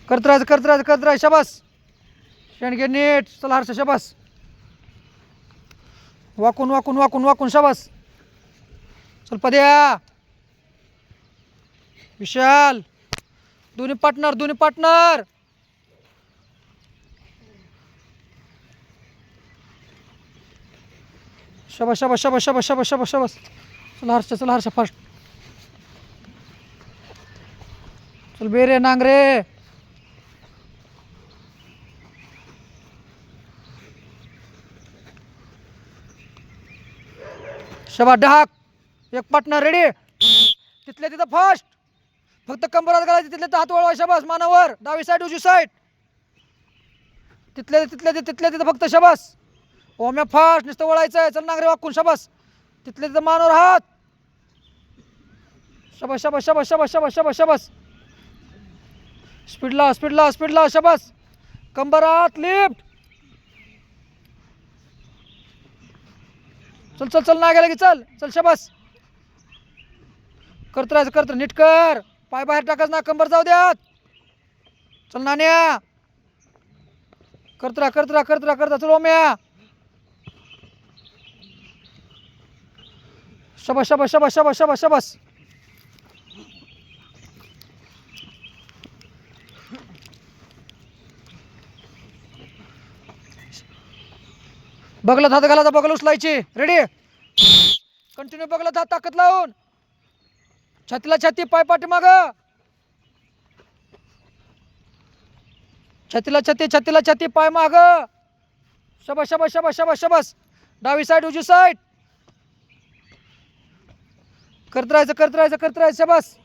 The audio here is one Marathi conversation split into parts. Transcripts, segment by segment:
करत राहायचं करत राहायचं करत राहायचं. शाबास. शेंडगे नीट. चला हर्ष शाबास. वाकून वाकून वाकून वाकून. शाबास. चल पद्या. विशाल. दोन्ही पार्टनर दोन्ही पार्टनर. शाबास शाबास शाबास शाबास शाबास शाबास शाबास. चला हर्ष फास्ट. चल बेरे नांगरे. शाबास डहाक. एक पार्टनर रेडी. तिथल्या तिथं फास्ट. फक्त कंबरात घालायचं. तिथल्या तर हात वळवा. शाबास. मानावर. डावी साईड उजवी साईड. तिथल्या तिथं फक्त. शाबास. ओम्या फास्ट. नुसतं वळायचं आहे. चल नांगरे वाकून. शाबास. तिथल्या तिथं मानावर हात. शाबास शाबास शाबास शाबास शाबास शाबास शाबास. स्पीडला स्पीडला स्पीडला. शाबास. कंबरात लिफ्ट. चल चल चल नाग्याला की चल चल. शाबास. करत राहायचं करत. नीट कर. पाय बाहेर टाकायचं ना. कंबर जाऊ द्यात. चल नाण्या. करत राहा करत राहा करत राहा करत राहा. चल ओम्या. शाबास शाबास शाबास शाबास शाबास शाबास. बगलत हात घालायचा. बगल उचलायची. रेडी. कंटिन्यू बगलत हात ताकद लावून. छातीला छाती. पाय पाठी माग. छातीला छाती छातीला छाती. पाय माग. शाबास शाबास शाबास शाबास शाबास. डावी साईड उजवी साईड. करत राहायचं करत राहायचं करत राहायचं. शाबास.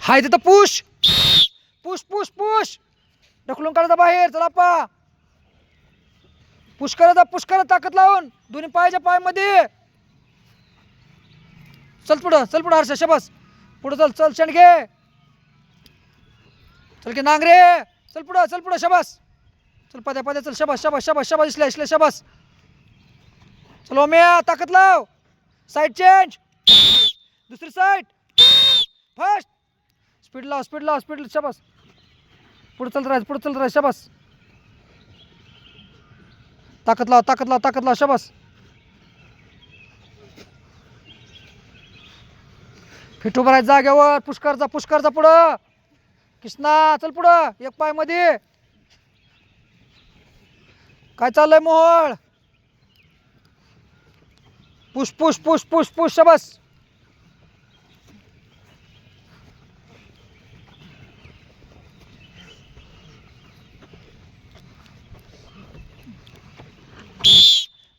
हाय तिथं पुश पुश पुश पुश. ढकलून काढायचा बाहेर. चला पा. पुश करायचा पुश करा ताकद लावून. दोन्ही पायाच्या पायामध्ये. चल पुढं हर्ष. शाबास. पुढं चल चल शेंडगे. चल की नांगरे. चल पुढं शाबास. चल पद्या पद्या चल. शाबास शाबास शाबास शाबास. इसल्या इसल्या. शाबास. चल ओम्या ताकद लाव. Side change. दुसरी साईड. फास्ट. स्पीड लाव स्पीड लाव स्पीड. शाबास. पुढे चल राहायचं शाबास. ताकद लाव ताकद लाव ताकद लाव. शाबास. फिट उभं राहायचं जागेवर. पुष्करचा पुढं. कृष्णा चल पुढं. एक पाय मध्ये. काय चाललंय Mohol. Push push push push push. शाबास.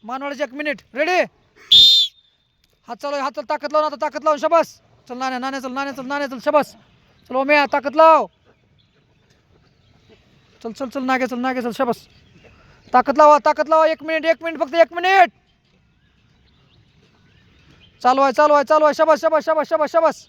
मानवाळीची 1 मिनिट. रेडी. हात चालू हात. ताकद लावून आता. ताकद लावून. शाबास. चल नाण्या चल नाण्या चल नाण्या चल. शाबास. चल ओम्या ताकद लाव. चल चल चल नागे चल. शाबास. ताकद लावा 1 मिनिट फक्त 1 मिनिट. चालू आहे. शाबास शाबास शाबास शाबास शाबास.